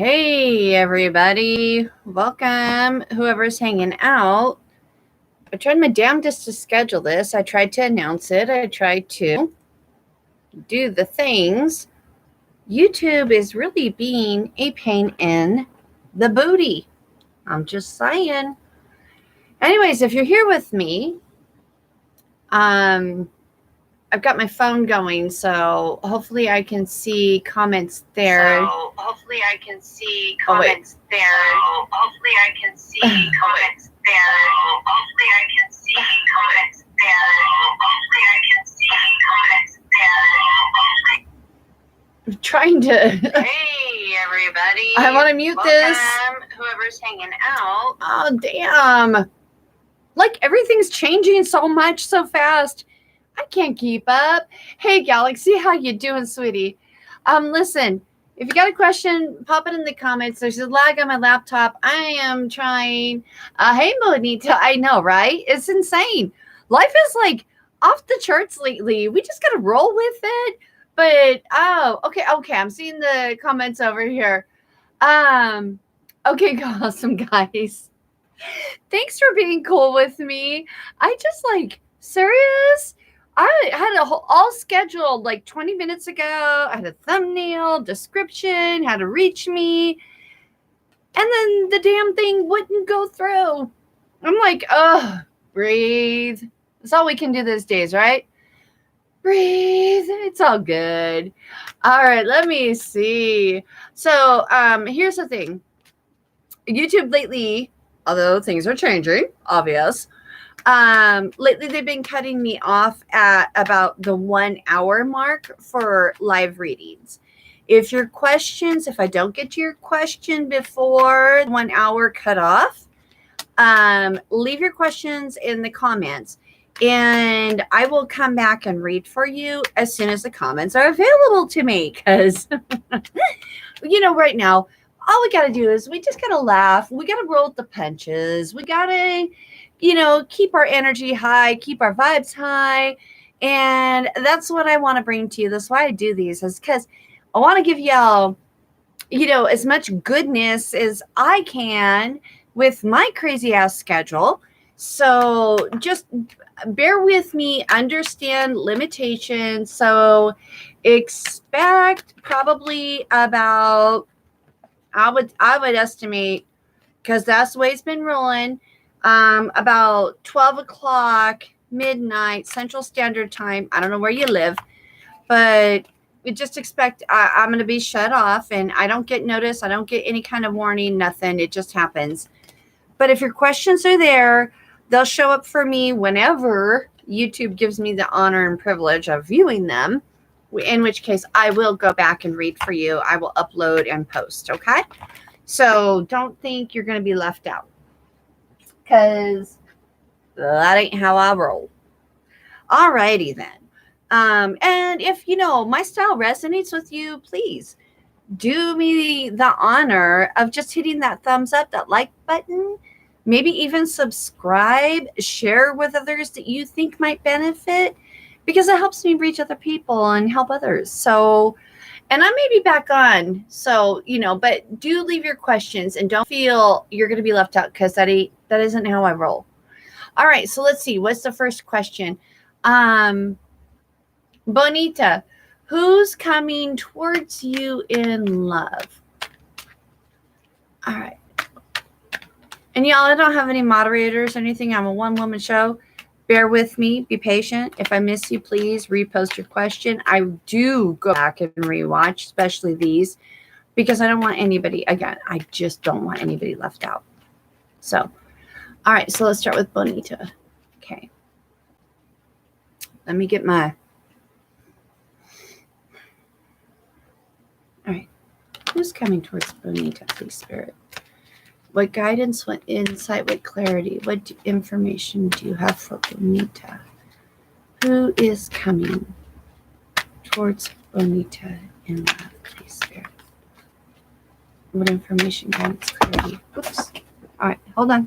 Hey, everybody. Welcome, whoever's hanging out. I tried my damnedest to schedule this. I tried to announce it. I tried to do the things. YouTube is really being a pain in the booty. I'm just saying. Anyways, if you're here with me, I've got my phone going, so hopefully I can see comments there. Oh, I'm trying to. Hey, everybody. I want to mute this. Whoever's hanging out. Oh, damn. Like, everything's changing so much so fast. I can't keep up. Hey, Galaxy, how you doing, sweetie? Listen, if you got a question, pop it in the comments. There's a lag on my laptop. I am trying. Hey, Bonita. I know, right? It's insane. Life is, like, off the charts lately. We just got to roll with it. But, okay. I'm seeing the comments over here. Okay, awesome, guys. Thanks for being cool with me. I just, like, serious? I had all scheduled like 20 minutes ago. I had a thumbnail, description, how to reach me. And then the damn thing wouldn't go through. I'm like, breathe. That's all we can do these days, right? Breathe. It's all good. All right, let me see. So here's the thing. YouTube lately, although things are changing, obvious. Lately they've been cutting me off at about the 1 hour mark for live readings. If I don't get to your question before 1 hour cut off, leave your questions in the comments and I will come back and read for you as soon as the comments are available to me. Because, right now, all we got to do is we just got to laugh. We got to roll with the punches. We got to, keep our energy high, keep our vibes high. And that's what I want to bring to you. That's why I do these, is because I want to give y'all, as much goodness as I can with my crazy ass schedule. So just bear with me, understand limitations. So expect probably about, I would estimate, because that's the way it's been rolling, about 12 o'clock, midnight, Central Standard Time. I don't know where you live, but we just expect I'm going to be shut off, and I don't get notice. I don't get any kind of warning, nothing. It just happens. But if your questions are there, they'll show up for me whenever YouTube gives me the honor and privilege of viewing them, in which case I will go back and read for you. I will upload and post, okay? So don't think you're going to be left out, because that ain't how I roll. Alrighty then. And if, my style resonates with you, please do me the honor of just hitting that thumbs up, that like button, maybe even subscribe, share with others that you think might benefit, because it helps me reach other people and help others. So, and I may be back on. So, but do leave your questions and don't feel you're going to be left out, because that isn't how I roll. All right. So let's see. What's the first question? Bonita, who's coming towards you in love? All right. And y'all, I don't have any moderators or anything. I'm a one-woman show. Bear with me. Be patient. If I miss you, please repost your question. I do go back and rewatch, especially these, because I don't want anybody, again, I just don't want anybody left out. So, all right. So let's start with Bonita. Okay. Let me get my... All right. Who's coming towards Bonita, please, Spirit? What guidance, what insight, what clarity, what information do you have for Bonita? Who is coming towards Bonita in love, please, Spirit? What information, guidance, clarity? Oops. All right, hold on.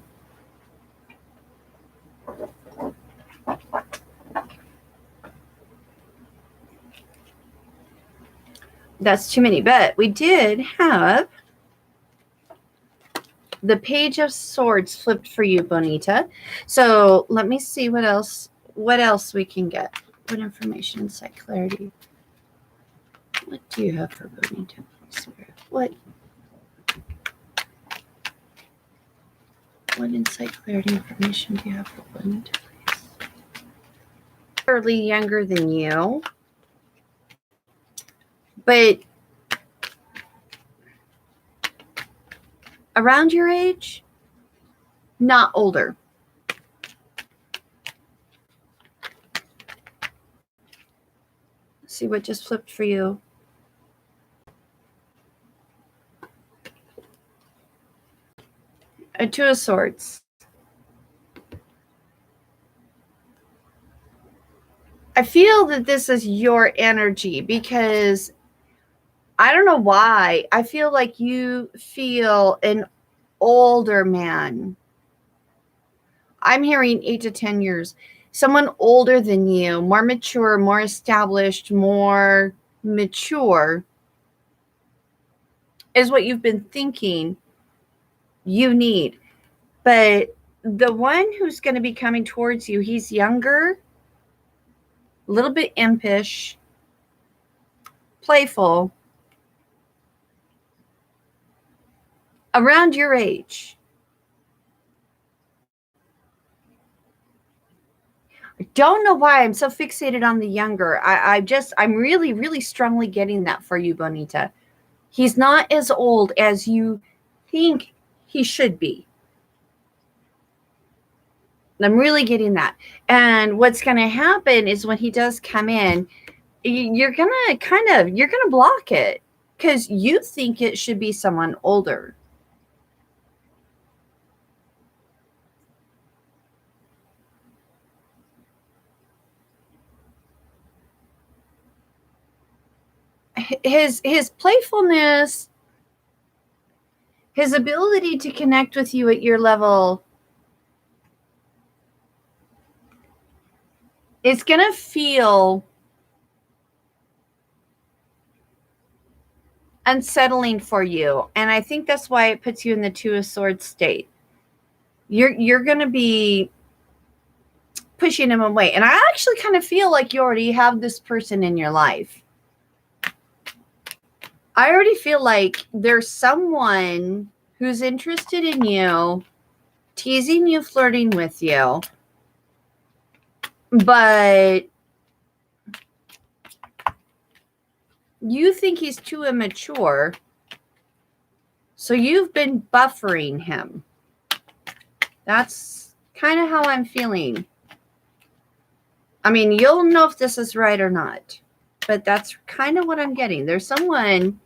That's too many, but we did have the Page of Swords flipped for you, Bonita. So let me see what else we can get. What information, insight, clarity? What do you have for Bonita? What insight, clarity, information do you have for Bonita, please? Fairly younger than you, but around your age, not older. See what just flipped for you. A Two of Swords. I feel that this is your energy because I don't know why. I feel like you feel an older man. I'm hearing 8 to 10 years. Someone older than you, more mature, more established, more mature is what you've been thinking you need. But the one who's going to be coming towards you, he's younger, a little bit impish, playful, around your age. I don't know why I'm so fixated on the younger. I'm really, really strongly getting that for you, Bonita. He's not as old as you think he should be. I'm really getting that. And what's going to happen is when he does come in, you're going to block it because you think it should be someone older. His playfulness, his ability to connect with you at your level, it's going to feel unsettling for you. And I think that's why it puts you in the Two of Swords state. You're going to be pushing him away. And I actually kind of feel like you already have this person in your life. I already feel like there's someone who's interested in you, teasing you, flirting with you, but you think he's too immature, so you've been buffering him. That's kind of how I'm feeling. I mean, you'll know if this is right or not, but that's kind of what I'm getting. There's someone,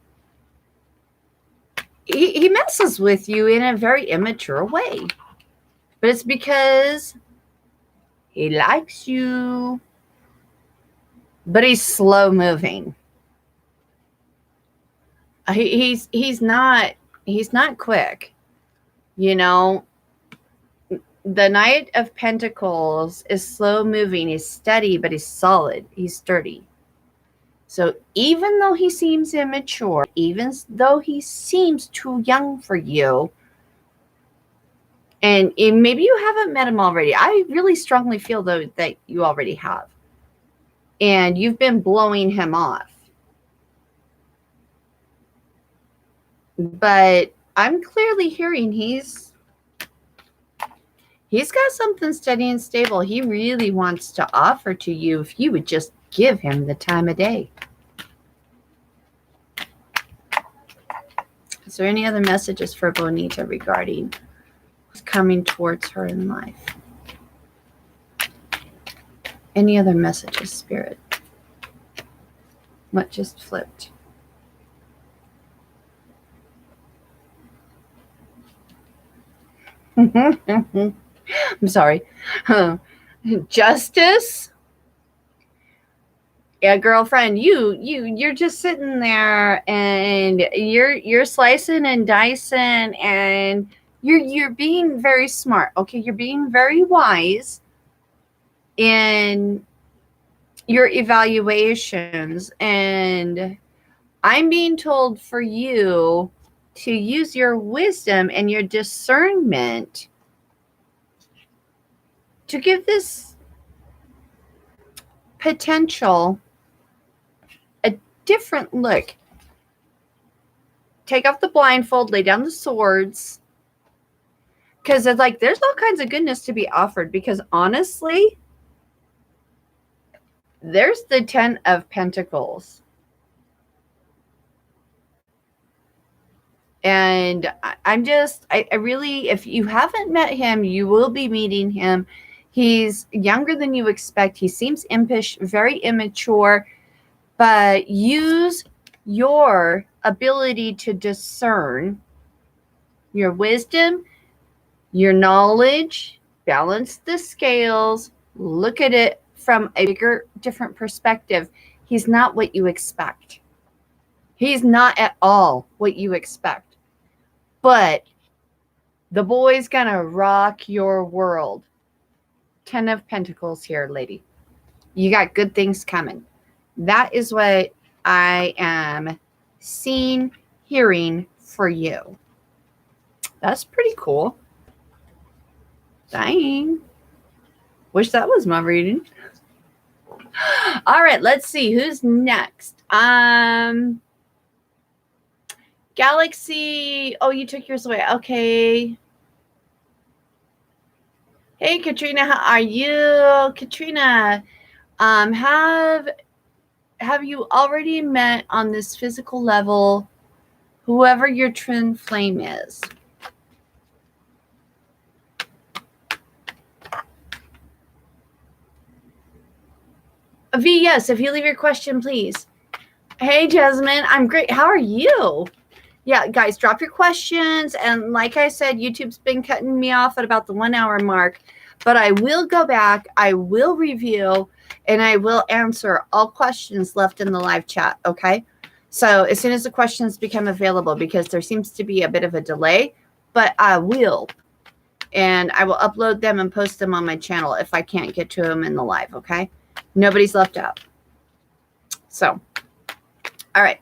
he messes with you in a very immature way, but it's because he likes you, but he's slow moving. He's not quick. You know, the Knight of Pentacles is slow moving. He's steady, but he's solid. He's sturdy. So even though he seems immature, even though he seems too young for you, and maybe you haven't met him already. I really strongly feel, though, that you already have. And you've been blowing him off. But I'm clearly hearing he's got something steady and stable he really wants to offer to you if you would just give him the time of day. Is there any other messages for Bonita regarding what's coming towards her in life? Any other messages, Spirit? What just flipped? I'm sorry. Justice? Yeah, girlfriend, you're just sitting there and you're slicing and dicing and you're being very smart. Okay, you're being very wise in your evaluations, and I'm being told for you to use your wisdom and your discernment to give this potential a different look. Take off the blindfold, lay down the swords. Because it's like there's all kinds of goodness to be offered. Because honestly, there's the 10 of Pentacles. And I really, if you haven't met him, you will be meeting him. He's younger than you expect. He seems impish, very immature, but use your ability to discern, your wisdom, your knowledge, balance the scales, look at it from a bigger, different perspective. He's not what you expect. He's not at all what you expect. But the boy's gonna rock your world. 10 of Pentacles here, lady. You got good things coming. That is what I am seeing, hearing for you. That's pretty cool. Dang. Wish that was my reading. All right, let's see who's next. Galaxy. Oh, you took yours away. Okay. Hey, Katrina, how are you? Katrina, have you already met on this physical level whoever your twin flame is? V, yes, if you leave your question, please. Hey, Jasmine, I'm great. How are you? Yeah, guys, drop your questions. And like I said, YouTube's been cutting me off at about the 1 hour mark. But I will go back, I will review, and I will answer all questions left in the live chat, okay? So as soon as the questions become available, because there seems to be a bit of a delay, but I will. And I will upload them and post them on my channel if I can't get to them in the live, okay? Nobody's left out. So, all right.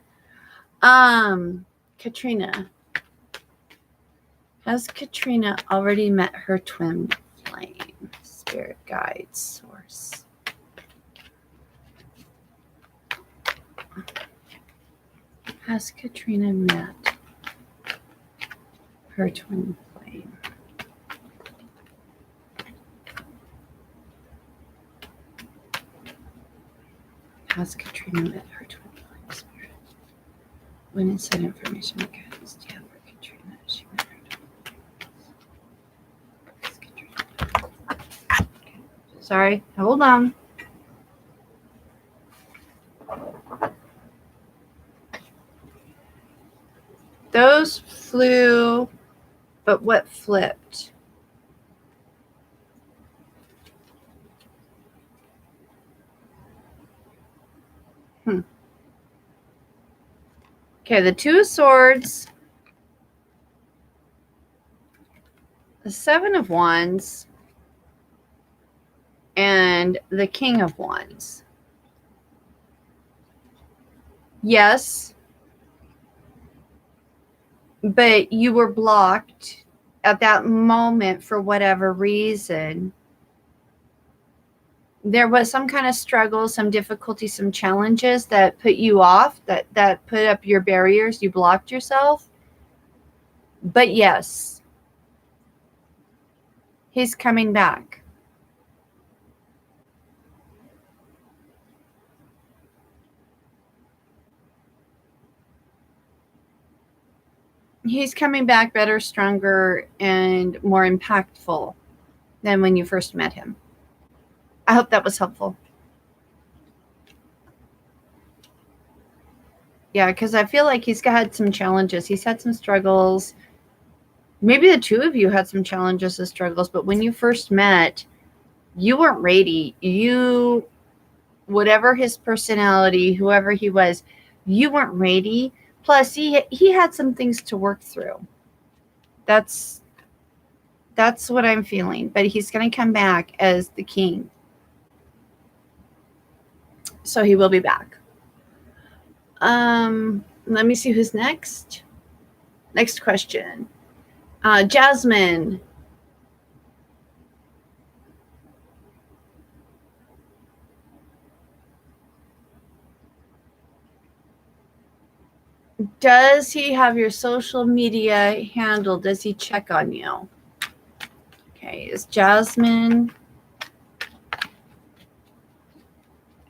Katrina. Has Katrina already met her twin flame? Spirit guide source. Has Katrina met her twin flame? Has Katrina met her twin flame spirit? When inside information and guidance do you have for Katrina? She met her twin flame. Okay. Sorry, hold on. Those flew, but what flipped? Okay, the Two of Swords, the Seven of Wands, and the King of Wands. Yes, but you were blocked at that moment for whatever reason. There was some kind of struggle, some difficulty, some challenges that put you off, that put up your barriers. You blocked yourself. But yes, he's coming back. He's coming back better, stronger, and more impactful than when you first met him. I hope that was helpful. Yeah, because I feel like he's had some challenges. He's had some struggles. Maybe the two of you had some challenges and struggles, but when you first met, you weren't ready. You, whatever his personality, whoever he was, you weren't ready. Plus, he had some things to work through. That's what I'm feeling. But he's going to come back as the king. So he will be back. Let me see who's next. Next question. Jasmine. Does he have your social media handle? Does he check on you? Okay, is Jasmine,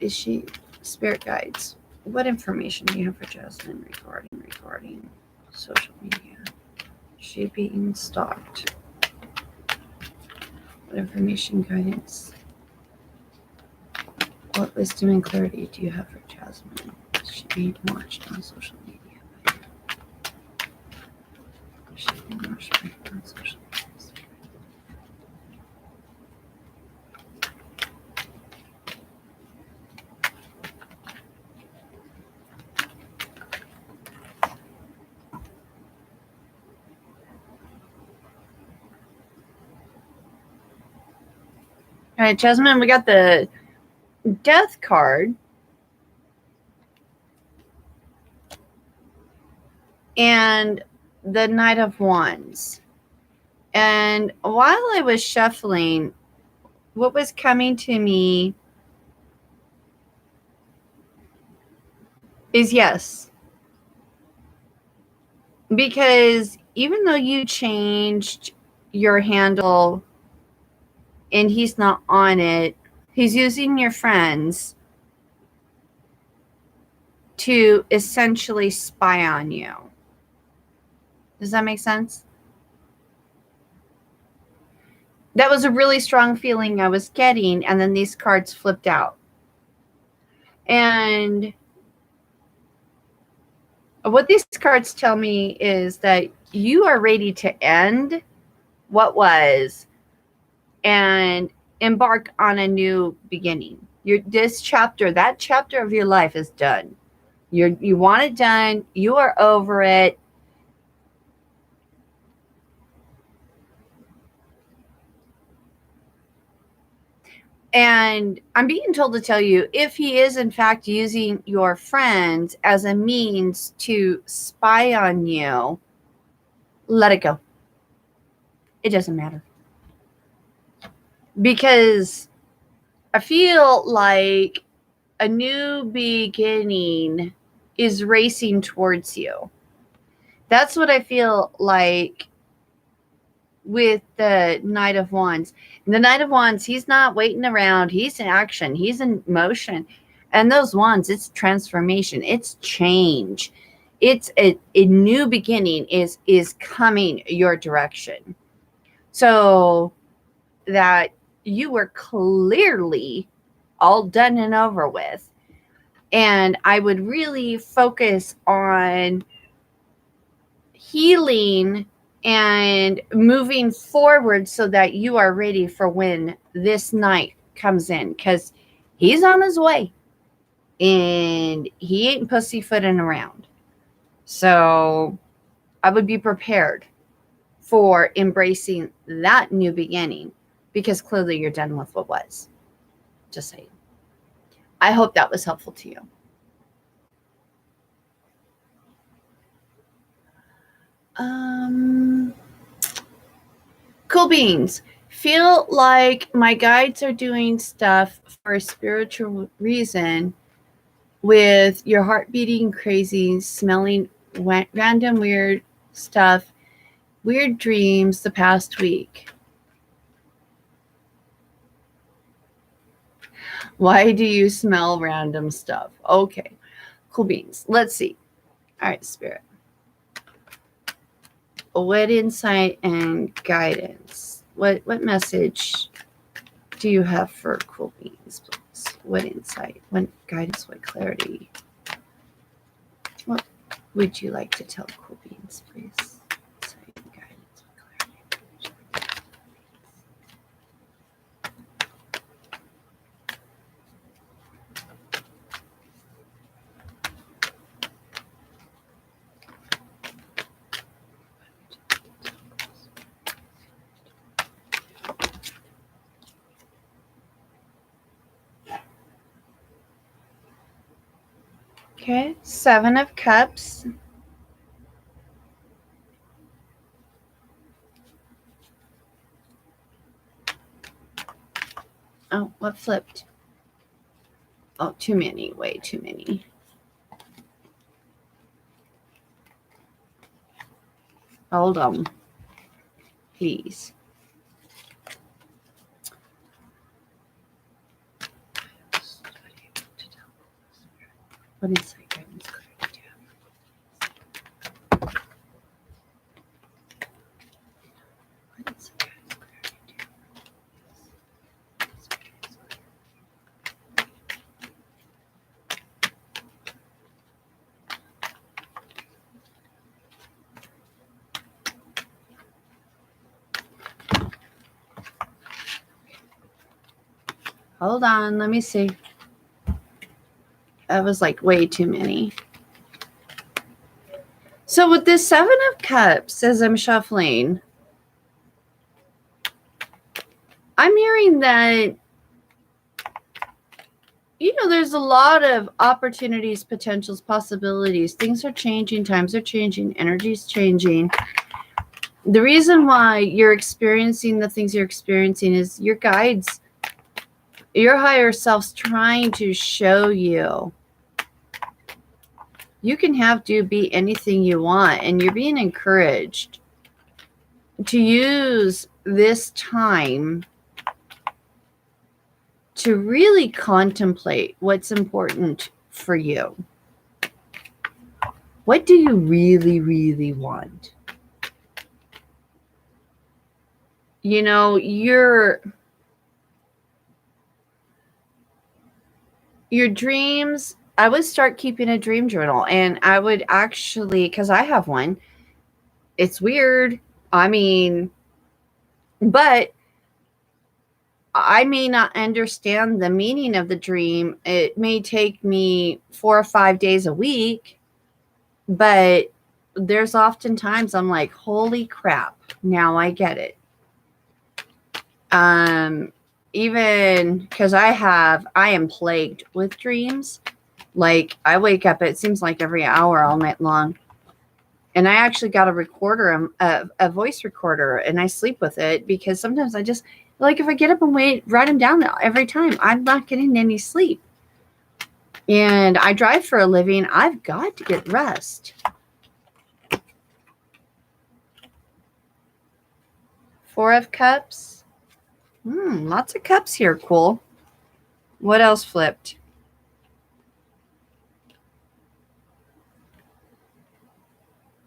is she spirit guides? What information do you have for Jasmine regarding social media? Is she being stalked? What information, guidance? What wisdom and clarity do you have for Jasmine? Is she being watched on social media? Is she being watched on social media? All right, Jasmine, we got the Death card. And the Knight of Wands. And while I was shuffling, what was coming to me is yes. Because even though you changed your handle and he's not on it, he's using your friends to essentially spy on you. Does that make sense? That was a really strong feeling I was getting, and then these cards flipped out. And what these cards tell me is that you are ready to end what was and embark on a new beginning. That chapter of your life is done. You want it done. You are over it. And I'm being told to tell you, if he is in fact using your friends as a means to spy on you, let it go. It doesn't matter. Because I feel like a new beginning is racing towards you. That's what I feel like with the Knight of Wands. The Knight of Wands, he's not waiting around. He's in action. He's in motion. And those wands, it's transformation. It's change. It's a new beginning is coming your direction. So that you were clearly all done and over with. And I would really focus on healing and moving forward so that you are ready for when this night comes in, because he's on his way and he ain't pussyfooting around. So I would be prepared for embracing that new beginning, because clearly you're done with what was. Just saying. I hope that was helpful to you. Cool beans. Feel like my guides are doing stuff for a spiritual reason, with your heart beating crazy, smelling random weird stuff, weird dreams the past week. Why do you smell random stuff? Okay. Cool beans. Let's see. All right, Spirit. What insight and guidance? What message do you have for Cool Beans, please? What insight? What guidance? What clarity? What would you like to tell Cool Beans, please? Insight and guidance. What clarity? Okay, 7 of Cups. Oh, what flipped? Oh, too many. Way too many. Hold on. Please. What is it? Hold on, let me see. That was like way too many. So with this 7 of Cups, as I'm shuffling, I'm hearing that, you know, there's a lot of opportunities, potentials, possibilities. Things are changing, times are changing, energy's changing. The reason why you're experiencing the things you're experiencing is your guides, your higher self's trying to show you you can have, do, be anything you want, and you're being encouraged to use this time to really contemplate what's important for you. What do you really, really want? You know, your dreams, I would start keeping a dream journal, and I would actually, because I have one, it's weird. I mean, but I may not understand the meaning of the dream. It may take me 4 or 5 days a week, but there's often times I'm like, holy crap, now I get it. Even because I am plagued with dreams. Like, I wake up, it seems like every hour all night long. And I actually got a recorder, a voice recorder, and I sleep with it because sometimes I just, like, if I get up and write them down every time, I'm not getting any sleep. And I drive for a living. I've got to get rest. 4 of Cups. Lots of cups here. Cool. What else flipped?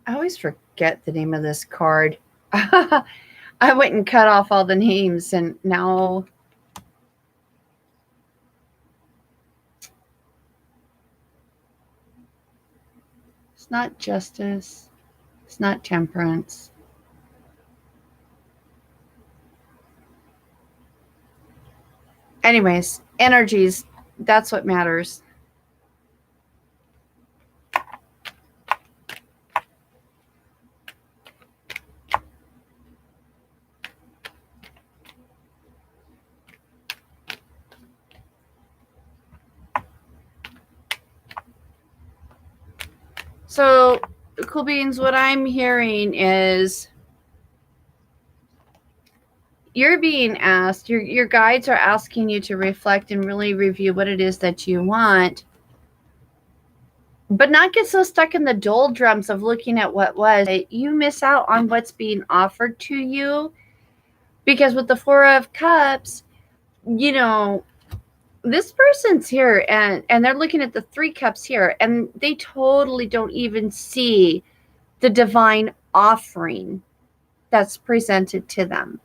I always forget the name of this card. I went and cut off all the names, and now it's not Justice. It's not Temperance. Anyways, energies, that's what matters. So, cool beans, what I'm hearing is you're being asked, your guides are asking you to reflect and really review what it is that you want, but not get so stuck in the doldrums of looking at what was. You miss out on what's being offered to you, because with the 4 of Cups, you know, this person's here and they're looking at the 3 cups here, and they totally don't even see the divine offering that's presented to them.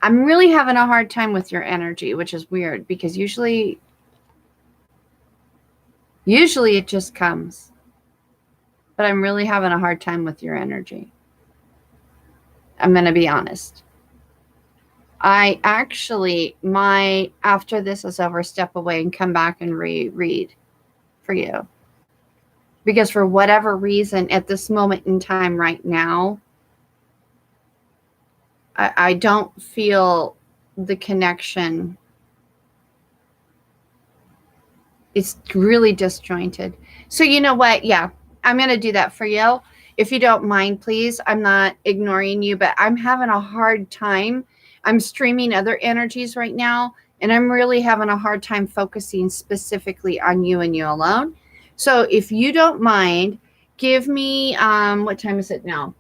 I'm really having a hard time with your energy, which is weird because usually it just comes. But I'm really having a hard time with your energy. I'm going to be honest. I actually might, after this is over, step away and come back and reread for you. Because for whatever reason, at this moment in time right now, I don't feel the connection. It's really disjointed. So you know what? Yeah, I'm going to do that for you. if you don't mind, please. I'm not ignoring you, but I'm having a hard time. I'm streaming other energies right now, and I'm really having a hard time focusing specifically on you and you alone. So if you don't mind, give me what time is it now?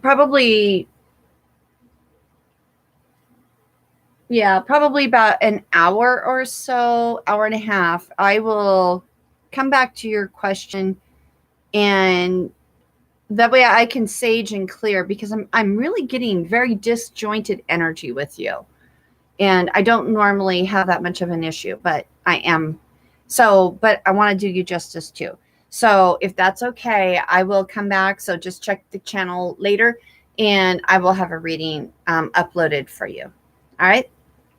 Probably probably about an hour or so, hour and a half. I will come back to your question, and that way I can sage and clear, because I'm really getting very disjointed energy with you. And I don't normally have that much of an issue, but I am. So, but I want to do you justice too. So if that's okay, I will come back. So just check the channel later, and I will have a reading uploaded for you. All right.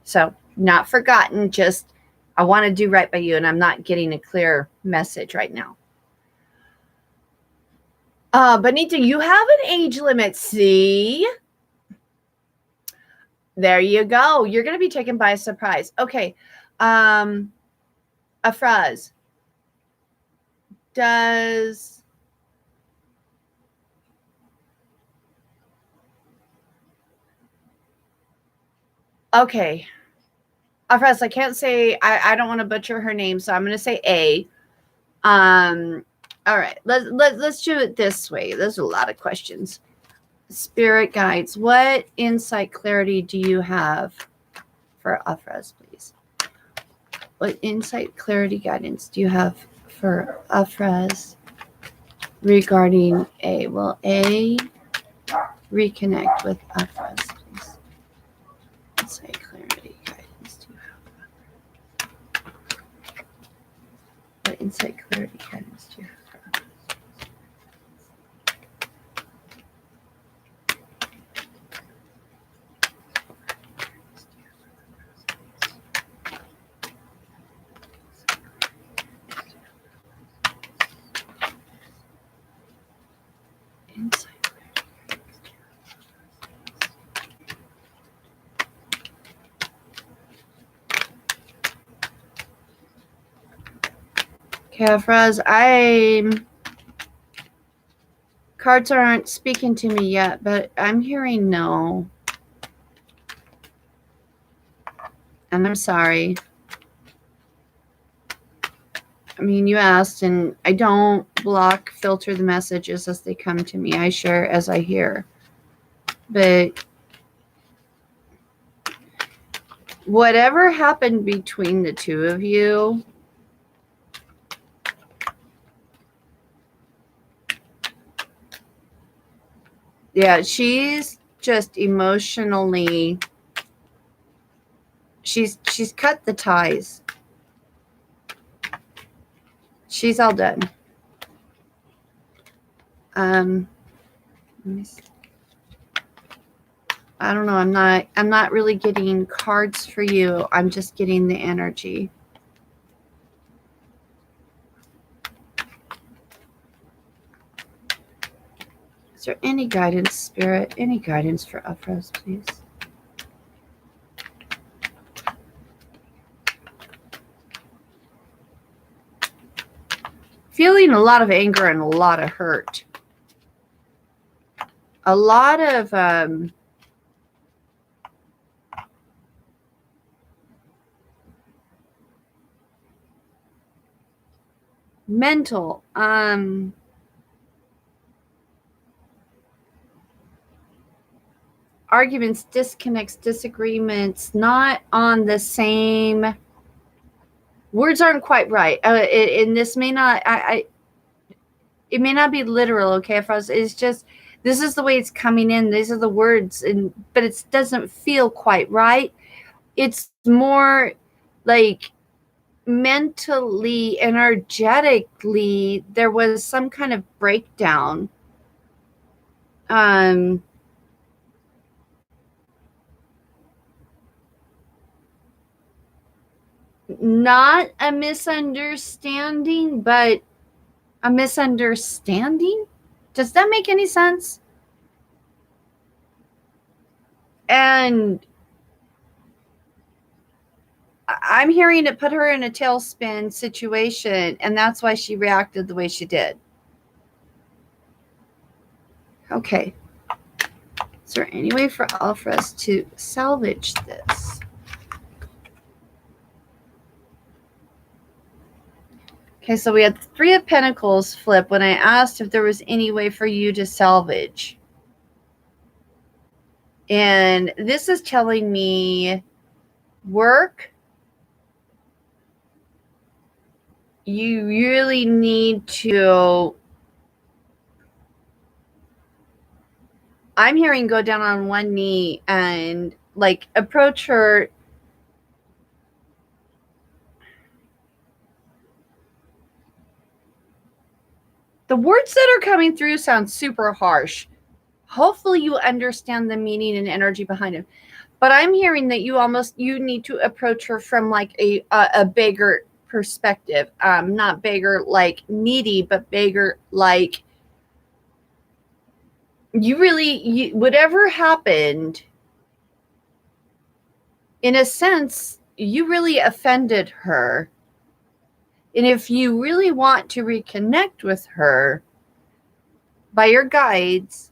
So not forgotten, just I want to do right by you, and I'm not getting a clear message right now. Bonita, you have an age limit. See? There you go. You're going to be taken by a surprise. Okay. Afraz, does... Okay. Afraz, I can't say, I don't want to butcher her name, so I'm going to say A. All right. Let's do it this way. There's a lot of questions. Spirit guides, what insight, clarity do you have for Afraz, please? What insight, clarity, guidance do you have for Afraz regarding A? Will A reconnect with Afraz, please? Insight, clarity, guidance do you have? What insight, clarity, guidance do you have for Afraz? Okay, Afraz, cards aren't speaking to me yet, but I'm hearing no. And I'm sorry. I mean, you asked, and I don't block, filter the messages as they come to me. I share as I hear. But whatever happened between the two of you, yeah, she's just emotionally, she's cut the ties. She's all done. Let me see. I don't know. I'm not really getting cards for you. I'm just getting the energy. Is there any guidance, Spirit? Any guidance for Afraz, please? Feeling a lot of anger and a lot of hurt. A lot of mental arguments, disconnects, disagreements, not on the same words, aren't quite right. And this may not, it may not be literal, okay, for us. It's just, this is the way it's coming in. These are the words, but it doesn't feel quite right. It's more like mentally, energetically, there was some kind of breakdown. Not a misunderstanding, but a misunderstanding. Does that make any sense? And I'm hearing it put her in a tailspin situation, and that's why she reacted the way she did. Okay. Is there any way for us to salvage this? Okay, so we had the Three of Pentacles flip when I asked if there was any way for you to salvage. And this is telling me work. You really need to, I'm hearing go down on one knee and like approach her. The words that are coming through sound super harsh. Hopefully you understand the meaning and energy behind it. But I'm hearing that you need to approach her from like a bigger perspective. Not bigger like needy, but bigger like whatever happened, in a sense, you really offended her. And if you really want to reconnect with her, by your guides,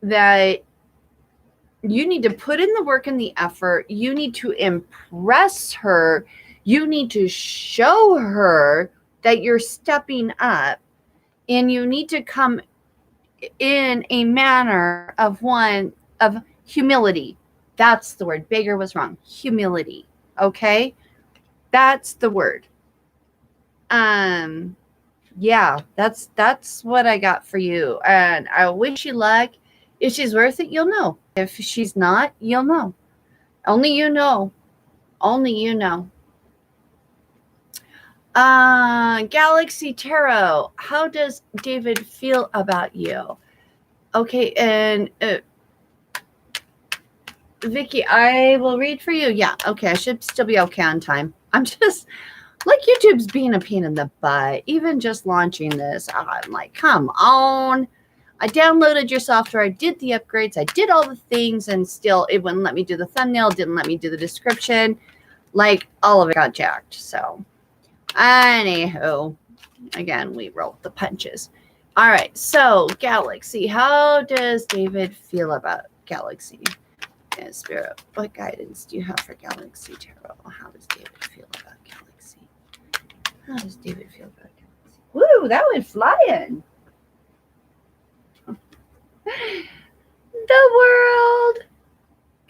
that you need to put in the work and the effort. You need to impress her. You need to show her that you're stepping up, and you need to come in a manner of humility. That's the word. Bigger was wrong. Humility. Okay? That's the word. Yeah, that's what I got for you. And I wish you luck. If she's worth it, you'll know. If she's not, you'll know. Only you know. Only you know. Galaxy Tarot, how does David feel about you? Okay, and Vicky, I will read for you. Yeah, okay, I should still be okay on time. I'm just like, YouTube's being a pain in the butt. Even just launching this, I'm like, come on. I downloaded your software. I did the upgrades. I did all the things, and still it wouldn't let me do the thumbnail. Didn't let me do the description. Like, all of it got jacked. So, anywho, again, we rolled the punches. All right. So, Galaxy, how does David feel about Galaxy? And Spirit, what guidance do you have for Galaxy Tarot? How does David feel about Galaxy? How does David feel about Galaxy? Woo, that went flying. The world.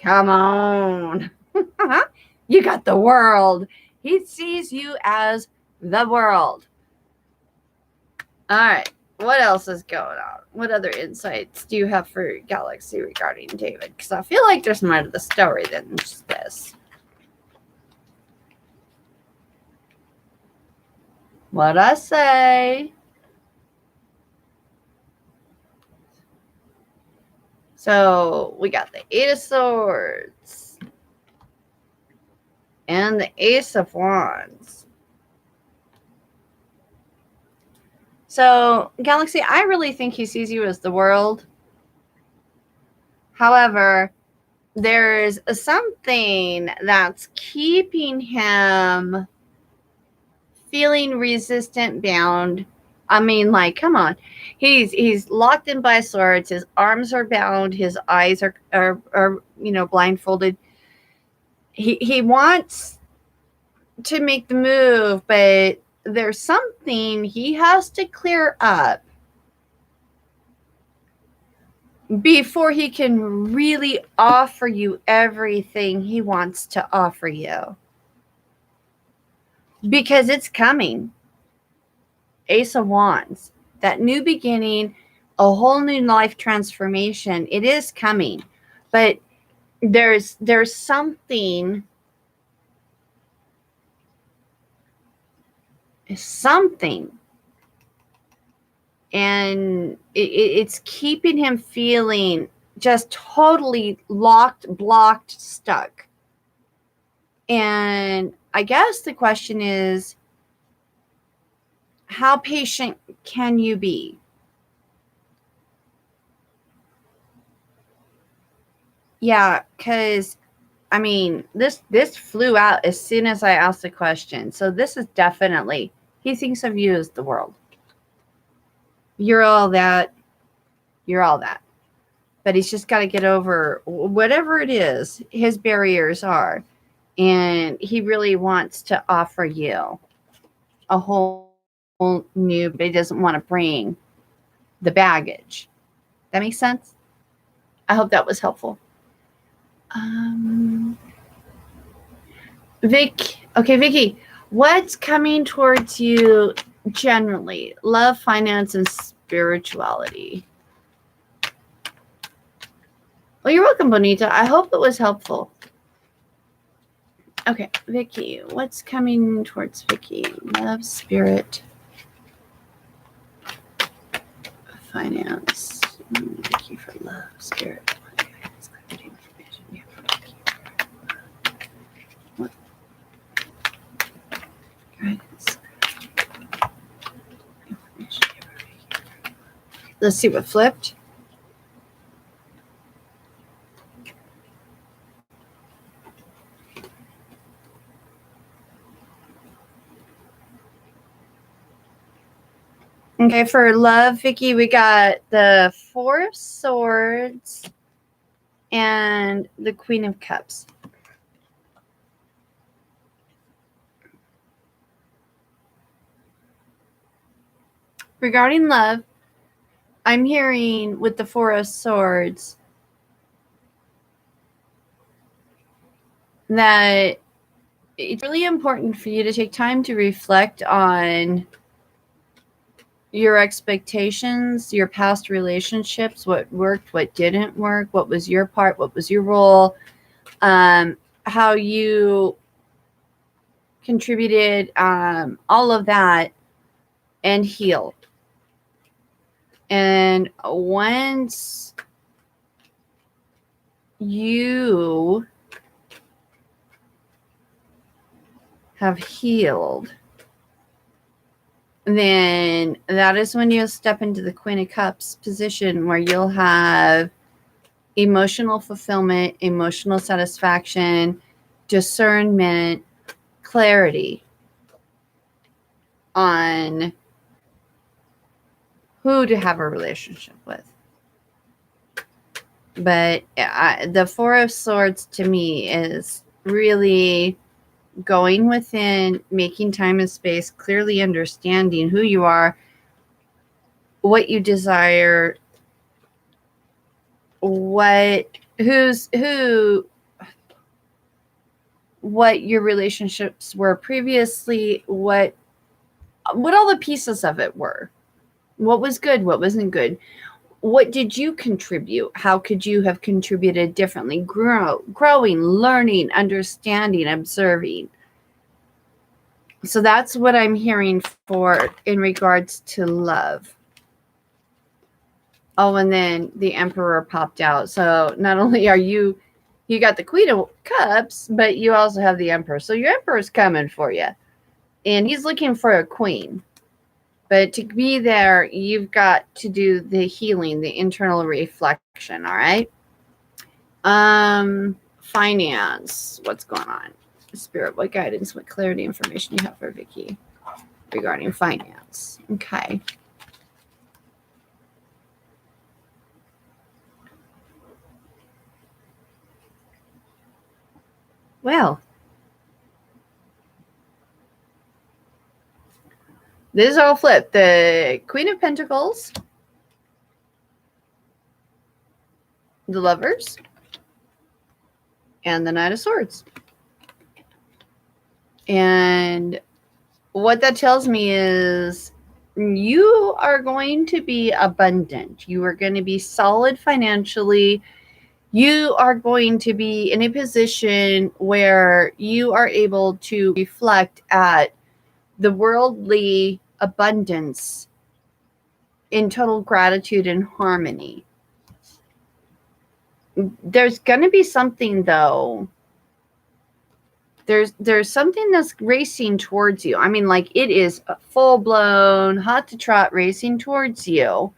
Come on. You got the world. He sees you as the world. All right. What else is going on? What other insights do you have for Galaxy regarding David? Because I feel like there's more to the story than just this. What'd I say? So we got the Eight of Swords and the Ace of Wands. So, Galaxy, I really think he sees you as the world. However, there's something that's keeping him feeling resistant, bound. I mean, like, come on. He's locked in by swords. His arms are bound. His eyes are blindfolded. He wants to make the move, but there's something he has to clear up before he can really offer you everything he wants to offer you. Because it's coming. Ace of Wands. That new beginning, a whole new life transformation. It is coming. But there's something and it's keeping him feeling just totally locked, blocked, stuck. And I guess the question is, how patient can you be? Yeah, because I mean, this flew out as soon as I asked the question. So this is definitely, he thinks of you as the world. You're all that. You're all that. But he's just got to get over whatever it is his barriers are. And he really wants to offer you a whole new, but he doesn't want to bring the baggage. That makes sense? I hope that was helpful. Vicky, what's coming towards you generally? Love, finance, and spirituality. Well, you're welcome, Bonita. I hope it was helpful. Okay, Vicky, what's coming towards Vicky? Love, spirit, finance. Vicky for love, spirit, finance, clarity, information. Yeah, for Vicky. What? Guidance. Information. Yeah, for Vicky. Let's see what flipped. Okay, for love, Vicky, we got the Four of Swords and the Queen of Cups. Regarding love, I'm hearing with the Four of Swords that it's really important for you to take time to reflect on your expectations, your past relationships, what worked, what didn't work, what was your part, what was your role, how you contributed, all of that, and heal. And once you have healed, then that is when you'll step into the Queen of Cups position where you'll have emotional fulfillment, emotional satisfaction, discernment, clarity on who to have a relationship with. But the Four of Swords to me is really going within, making time and space, clearly understanding who you are, what you desire, what your relationships were previously, what all the pieces of it were. What was good, what wasn't good. What did you contribute? How could you have contributed differently? Growing, learning, understanding, observing. So that's what I'm hearing for in regards to love. Oh, and then the Emperor popped out. So not only are you got the Queen of Cups, but you also have the Emperor. So your Emperor's coming for you. And he's looking for a queen. But to be there, you've got to do the healing, the internal reflection, all right? Finance. What's going on? Spirit, what guidance, what clarity information you have for Vicky regarding finance? Okay. Well, this is all flipped. The Queen of Pentacles, the Lovers, and the Knight of Swords. And what that tells me is you are going to be abundant. You are going to be solid financially. You are going to be in a position where you are able to reflect at the worldly abundance in total gratitude and harmony. There's going to be something, though. There's something that's racing towards you. I mean, like, it is a full-blown, hot to trot racing towards you.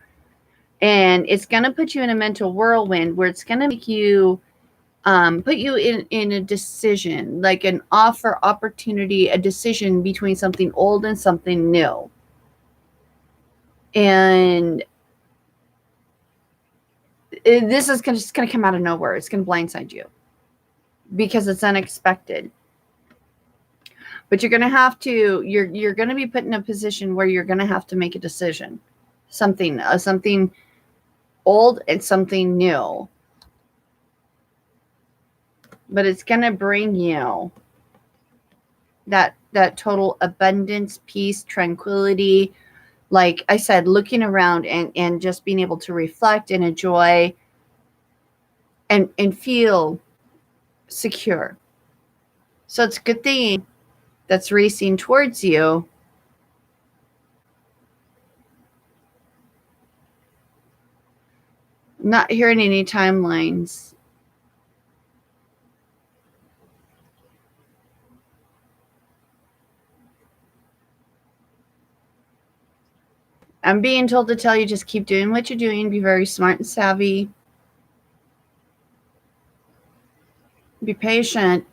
And it's going to put you in a mental whirlwind where it's going to make you put you in a decision, like an offer, opportunity, a decision between something old and something new. And this is just going to come out of nowhere. It's going to blindside you because it's unexpected. But you're going to have to, you're going to be put in a position where you're going to have to make a decision. Something old and something new. But it's going to bring you that total abundance, peace, tranquility. Like I said, looking around and just being able to reflect and enjoy and feel secure. So it's a good thing that's racing towards you. Not hearing any timelines. I'm being told to tell you just keep doing what you're doing. Be very smart and savvy. Be patient.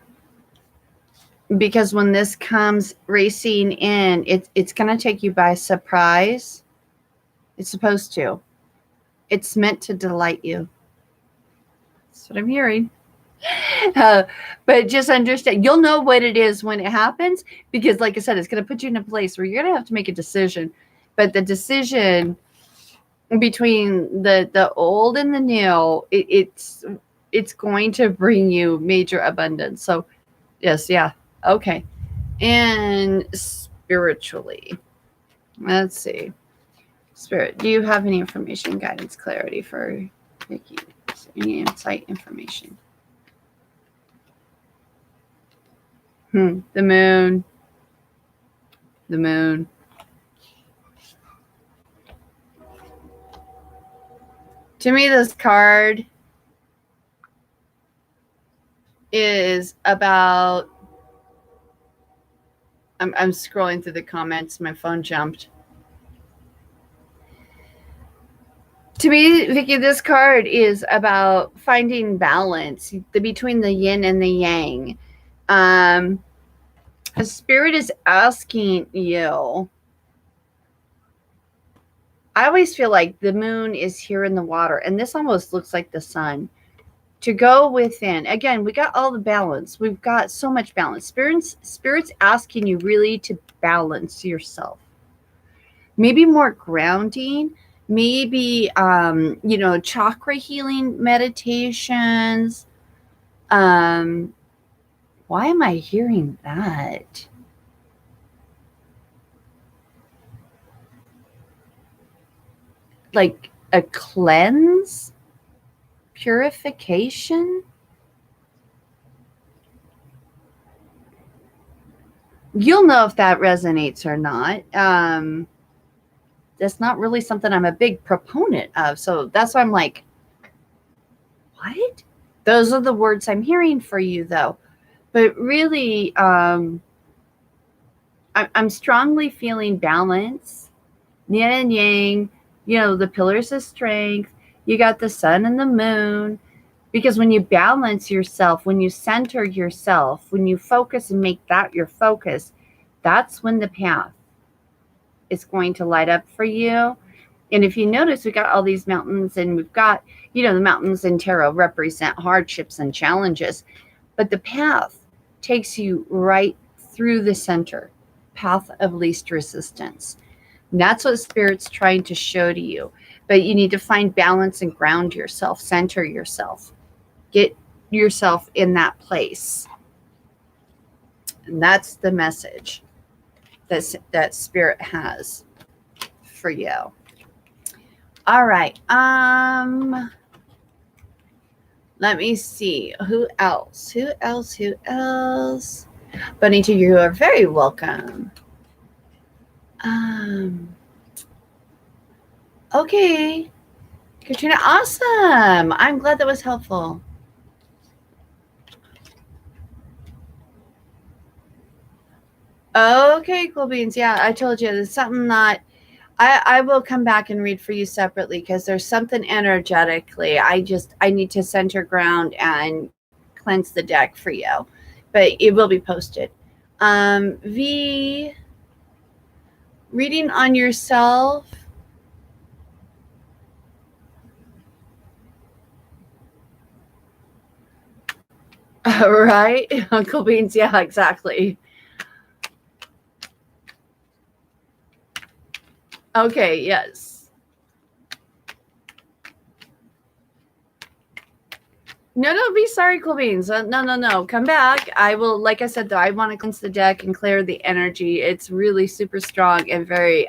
Because when this comes racing in, it's going to take you by surprise. It's supposed to. It's meant to delight you. That's what I'm hearing. But just understand, you'll know what it is when it happens. Because like I said, it's going to put you in a place where you're going to have to make a decision. But the decision between the old and the new, it's going to bring you major abundance. So yes, yeah. Okay. And spiritually, let's see. Spirit, do you have any information, guidance, clarity for Vicky? Any insight information? The moon. The moon. To me, this card is about, I'm scrolling through the comments. My phone jumped. To me, Vicky, this card is about finding balance between the yin and the yang. A spirit is asking you. I always feel like the moon is here in the water, and this almost looks like the sun. To go within. Again, we got all the balance. We've got so much balance. Spirit's asking you really to balance yourself. Maybe more grounding. Maybe, chakra healing meditations. Why am I hearing that? Like a cleanse? Purification? You'll know if that resonates or not. That's not really something I'm a big proponent of. So that's why I'm like, what? Those are the words I'm hearing for you, though. But really, I'm strongly feeling balance, yin and yang, the pillars of strength. You got the sun and the moon. Because when you balance yourself, when you center yourself, when you focus and make that your focus, that's when the path is going to light up for you. And if you notice, we got all these mountains, and we've got, the mountains in tarot represent hardships and challenges. But the path takes you right through the center, path of least resistance. And that's what Spirit's trying to show to you. But you need to find balance and ground yourself, center yourself. Get yourself in that place. And that's the message that Spirit has for you. All right. Let me see. Who else? Bonita, you are very welcome. Okay. Katrina, awesome. I'm glad that was helpful. Okay, cool beans. Yeah, I told you there's something that I will come back and read for you separately because there's something energetically. I need to center ground and cleanse the deck for you, but it will be posted. V, reading on yourself. Right? Uncle Beans, yeah, exactly. Okay, yes. No, be sorry, Cool Beans. No. Come back. I will, like I said, though, I want to cleanse the deck and clear the energy. It's really super strong and very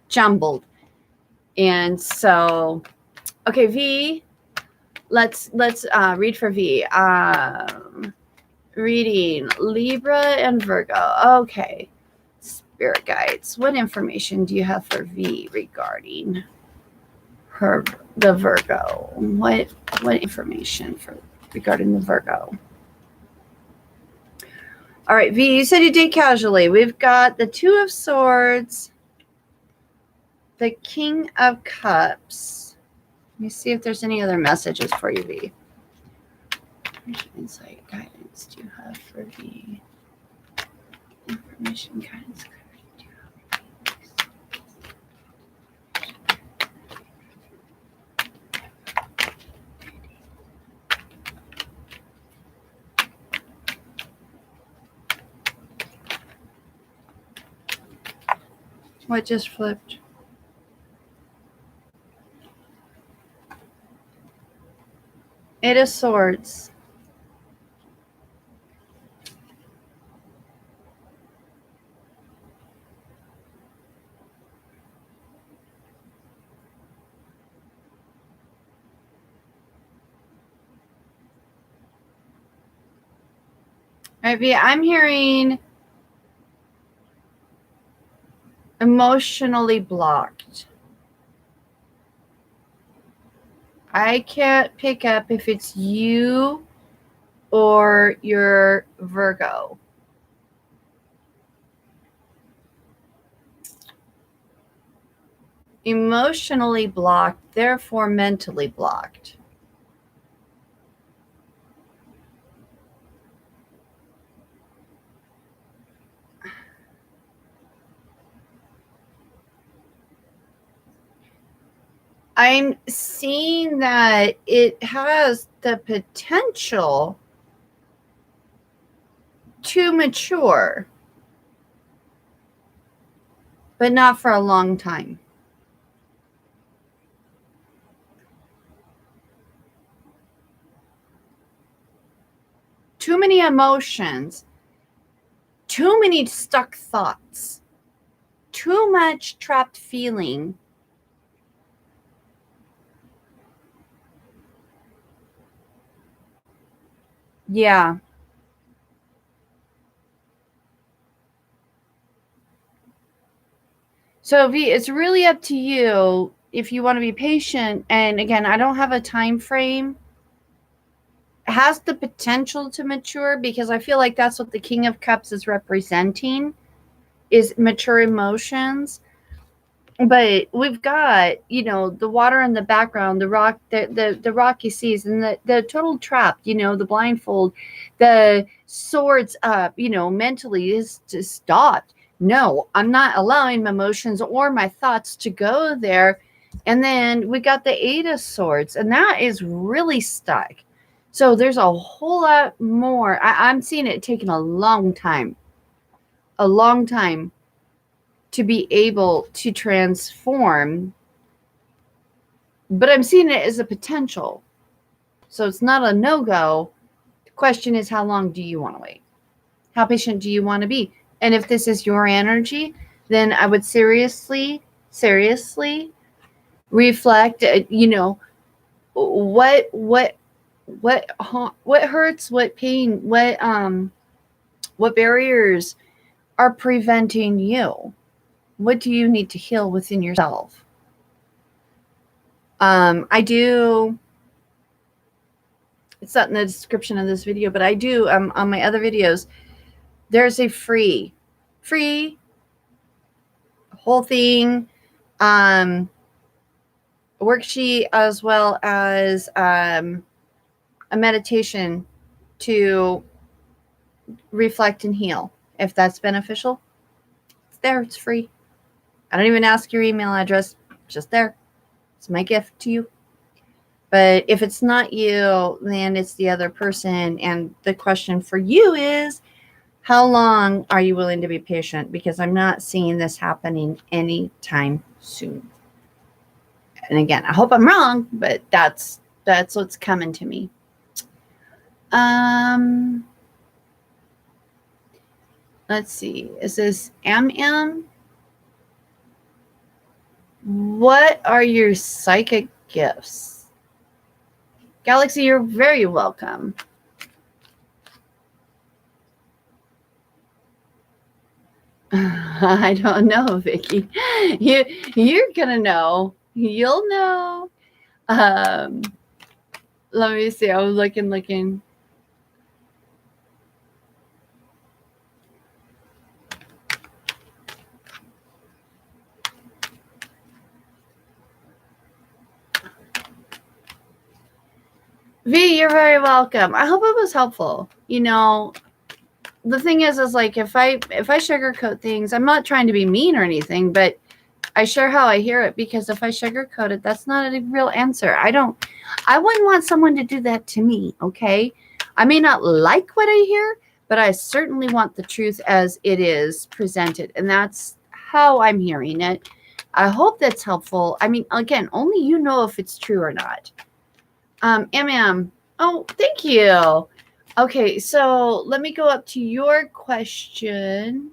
jumbled. And so, okay, V, let's read for V. Reading Libra and Virgo. Okay. Spirit guides. What information do you have for V regarding the Virgo? What information regarding the Virgo? All right, V, you said you date casually. We've got the Two of Swords, the King of Cups. Let me see if there's any other messages for you, V. Insight, guidance do you have for V? Information, guidance, do you have What just flipped? Eight of Swords. All right, V, I'm hearing emotionally blocked. I can't pick up if it's you or your Virgo. Emotionally blocked, therefore mentally blocked. I'm seeing that it has the potential to mature, but not for a long time. Too many emotions, too many stuck thoughts, too much trapped feeling. Yeah. So V, it's really up to you if you want to be patient. And again, I don't have a time frame. It has the potential to mature because I feel like that's what the King of Cups is representing, is mature emotions. But we've got, the water in the background, the rock, the rocky seas, and the total trap, the blindfold, the swords up, mentally is just stopped. No, I'm not allowing my emotions or my thoughts to go there. And then we got the Eight of Swords, and that is really stuck. So there's a whole lot more. I'm seeing it taking a long time to be able to transform, but I'm seeing it as a potential. So it's not a no-go. The question is, how long do you want to wait? How patient do you want to be? And if this is your energy, then I would seriously reflect, what hurts, what pain, what barriers are preventing you? What do you need to heal within yourself? I do, it's not in the description of this video, but I do, on my other videos, there's a free whole thing, worksheet, as well as a meditation to reflect and heal. If that's beneficial, it's there. It's free. I don't even ask your email address. It's just there. It's my gift to you. But if it's not you, then it's the other person. And the question for you is, how long are you willing to be patient? Because I'm not seeing this happening anytime soon. And again, I hope I'm wrong, but that's what's coming to me. Let's see. Is this MM? What are your psychic gifts? Galaxy, you're very welcome. I don't know, Vicky. You're gonna know. You'll know. Let me see. I was looking. V, you're very welcome. I hope it was helpful. You know, the thing is like if I sugarcoat things, I'm not trying to be mean or anything, but I share how I hear it, because if I sugarcoat it, that's not a real answer. I wouldn't want someone to do that to me, okay? I may not like what I hear, but I certainly want the truth as it is presented, and that's how I'm hearing it. I hope that's helpful. I mean, again, only you know if it's true or not. MM. Oh, thank you. Okay, so let me go up to your question.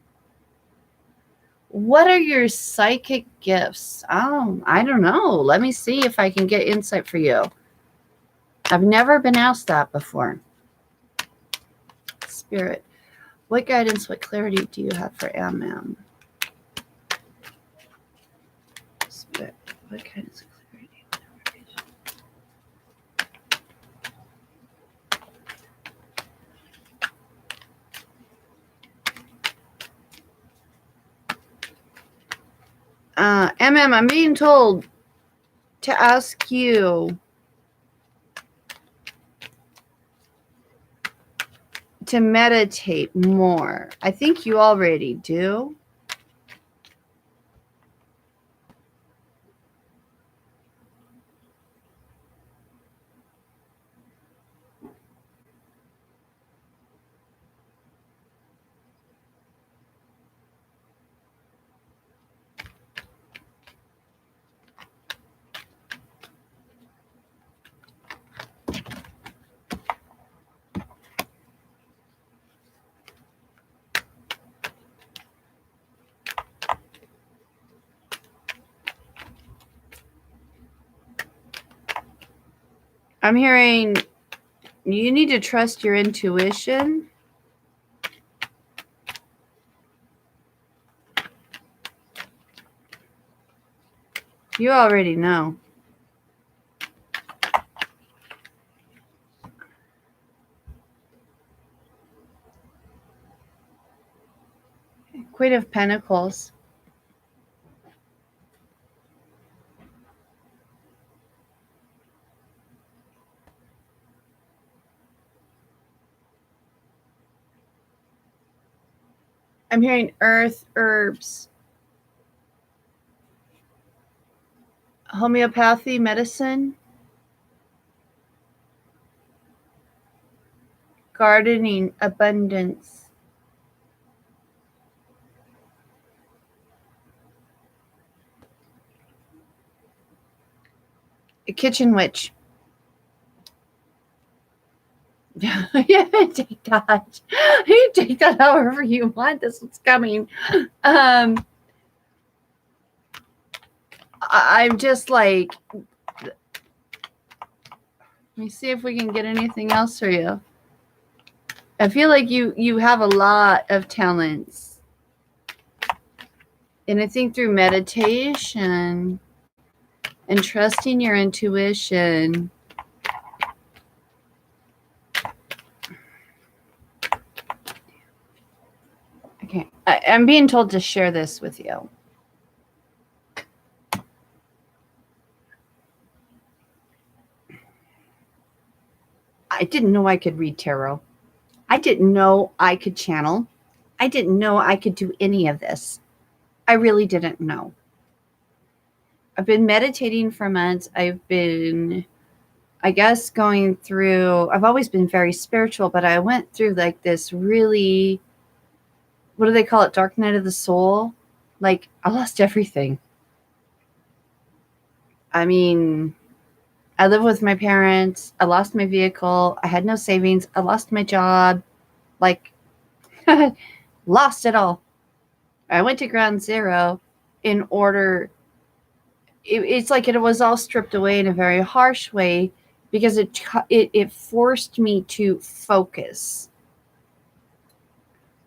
What are your psychic gifts? Oh, I don't know. Let me see if I can get insight for you. I've never been asked that before. Spirit, what guidance, what clarity do you have for MM? Spirit, what guidance, clarity? MM, I'm being told to ask you to meditate more. I think you already do. I'm hearing you need to trust your intuition. You already know. Queen of Pentacles. I'm hearing earth, herbs, homeopathy, medicine, gardening, abundance. A kitchen witch. Yeah, take that. You take that however you want. This one's coming. I'm just like, let me see if we can get anything else for you. I feel like you have a lot of talents. And I think through meditation and trusting your intuition, okay, I'm being told to share this with you. I didn't know I could read tarot. I didn't know I could channel. I didn't know I could do any of this. I really didn't know. I've been meditating for months. I've been, I guess, going through, I've always been very spiritual, but I went through like this really, what do they call it? Dark night of the soul. Like, I lost everything. I mean, I live with my parents. I lost my vehicle. I had no savings. I lost my job. Like, lost it all. I went to ground zero in order. It's like it was all stripped away in a very harsh way because it forced me to focus.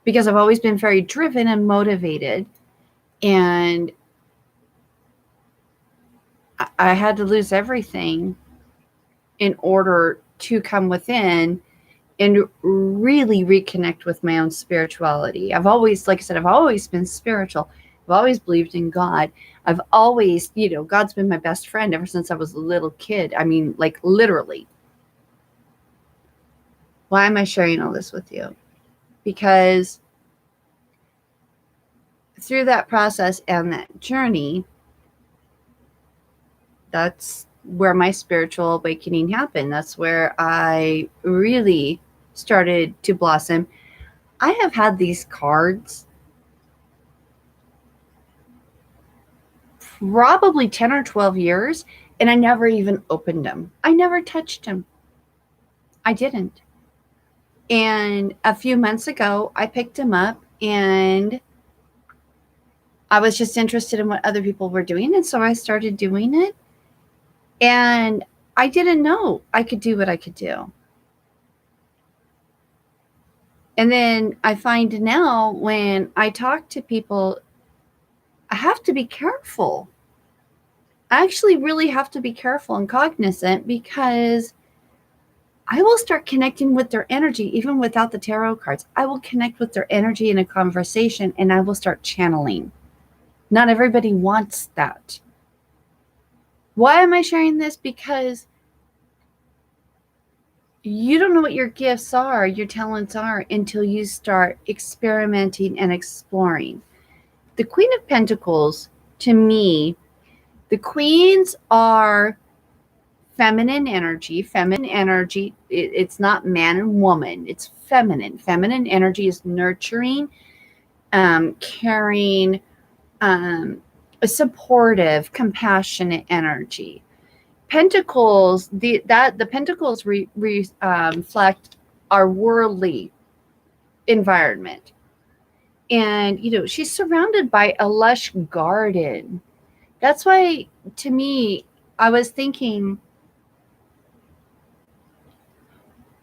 Because I've always been very driven and motivated, and I had to lose everything in order to come within and really reconnect with my own spirituality. I've always, like I said, I've always been spiritual. I've always believed in God. I've always, God's been my best friend ever since I was a little kid. I mean, like literally. Why am I sharing all this with you? Because through that process and that journey, that's where my spiritual awakening happened. That's where I really started to blossom. I have had these cards probably 10 or 12 years, and I never even opened them. I never touched them. I didn't. And a few months ago, I picked them up, and I was just interested in what other people were doing. And so I started doing it. And I didn't know I could do what I could do. And then I find now when I talk to people, I have to be careful. I actually really have to be careful and cognizant because I will start connecting with their energy even without the tarot cards. I will connect with their energy in a conversation and I will start channeling. Not everybody wants that. Why am I sharing this? Because you don't know what your gifts are, your talents are, until you start experimenting and exploring. The Queen of Pentacles, to me, the queens are feminine energy. Feminine energy, it's not man and woman, it's feminine. Feminine energy is nurturing, caring, supportive, compassionate energy. Pentacles, the pentacles reflect our worldly environment. And, she's surrounded by a lush garden. That's why, to me, I was thinking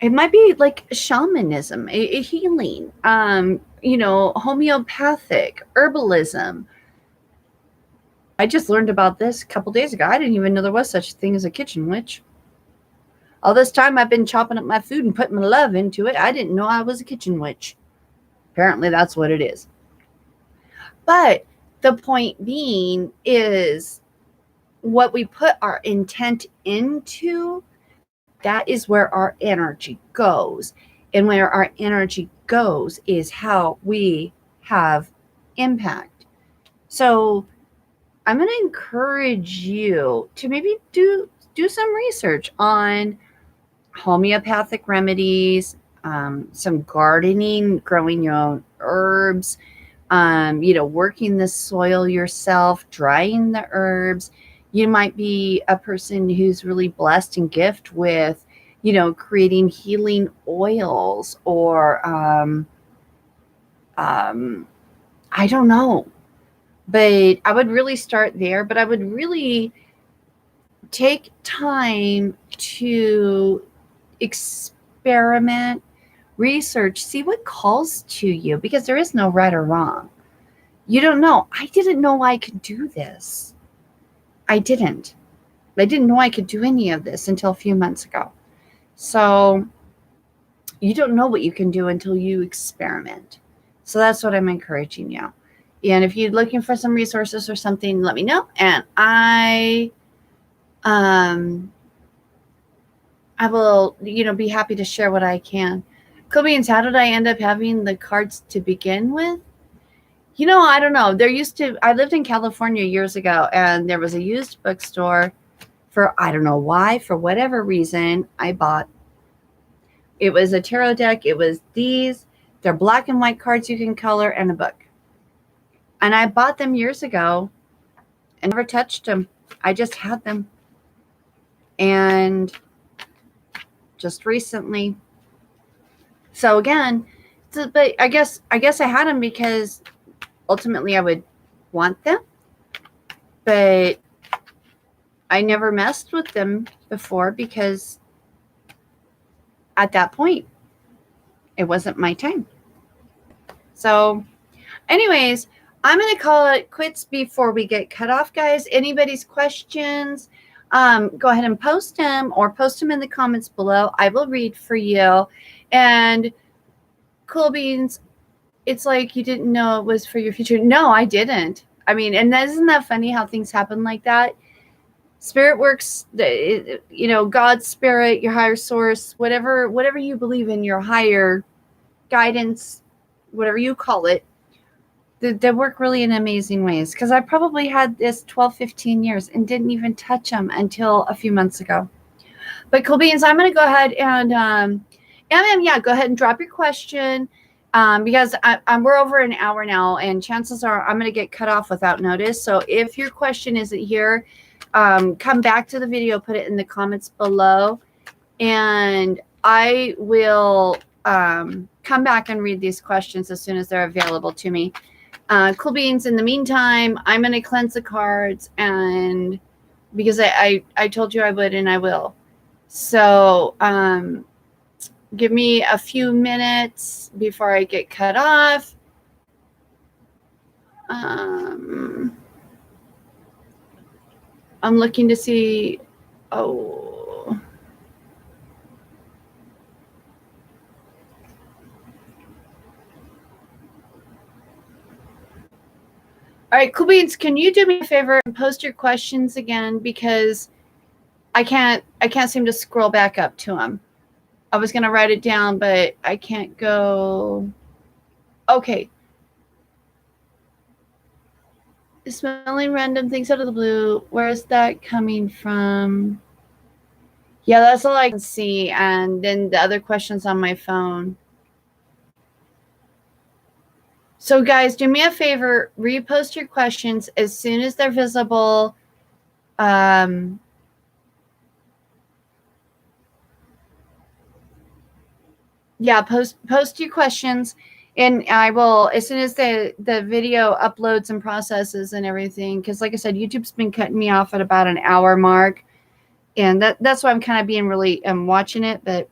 it might be like shamanism, a healing, homeopathic, herbalism. I just learned about this a couple days ago. I didn't even know there was such a thing as a kitchen witch. All this time I've been chopping up my food and putting my love into it. I didn't know I was a kitchen witch. Apparently that's what it is. But the point being is what we put our intent into, that is where our energy goes. And where our energy goes is how we have impact. So I'm going to encourage you to maybe do some research on homeopathic remedies, some gardening, growing your own herbs, working the soil yourself, drying the herbs. You might be a person who's really blessed and gifted with, creating healing oils or, I don't know. But I would really start there. But I would really take time to experiment, research, see what calls to you, because there is no right or wrong. You don't know. I didn't know I could do this. I didn't know I could do any of this until a few months ago. So you don't know what you can do until you experiment. So that's what I'm encouraging you. And if you're looking for some resources or something, let me know. And I will, be happy to share what I can. Cool beans, how did I end up having the cards to begin with? You know, I don't know. I lived in California years ago, and there was a used bookstore for, I don't know why, for whatever reason, I bought. It was a tarot deck. It was these. They're black and white cards you can color, and a book. And I bought them years ago and never touched them. I just had them. And just recently. So again, but I guess I had them because ultimately I would want them. But I never messed with them before because at that point, it wasn't my time. So anyways, I'm going to call it quits before we get cut off, guys. Anybody's questions, go ahead and post them or post them in the comments below. I will read for you. And Cool Beans, it's like you didn't know it was for your future. No, I didn't. I mean, and isn't that funny how things happen like that? Spirit works, you know, God's spirit, your higher source, whatever you believe in, your higher guidance, whatever you call it, they work really in amazing ways. Because I probably had this 12, 15 years and didn't even touch them until a few months ago. But Cool Beans, I'm going to go ahead and, yeah, go ahead and drop your question. Because we're over an hour now, and chances are I'm going to get cut off without notice. So if your question isn't here, come back to the video, put it in the comments below, and I will come back and read these questions as soon as they're available to me. Cool Beans, in the meantime, I'm going to cleanse the cards, and because I told you I would, and I will. So give me a few minutes before I get cut off. I'm looking to see. Oh. All right, Cool Beans, can you do me a favor and post your questions again, because I can't seem to scroll back up to them. I was going to write it down, but I can't go. Okay. Smelling random things out of the blue. Where is that coming from? Yeah, that's all I can see. And then the other questions on my phone. So guys, do me a favor, repost your questions as soon as they're visible. Yeah, post your questions, and I will, as soon as the video uploads and processes and everything, because like I said, YouTube's been cutting me off at about an hour mark, and that's why I'm kind of being really watching it. But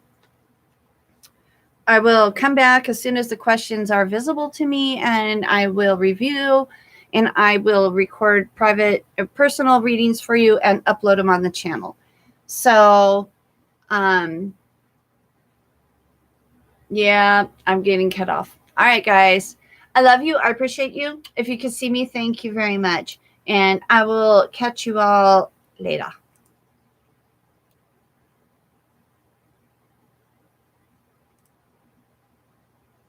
I will come back as soon as the questions are visible to me, and I will review, and I will record private personal readings for you and upload them on the channel. So yeah, I'm getting cut off. All right, guys. I love you. I appreciate you. If you can see me, thank you very much. And I will catch you all later.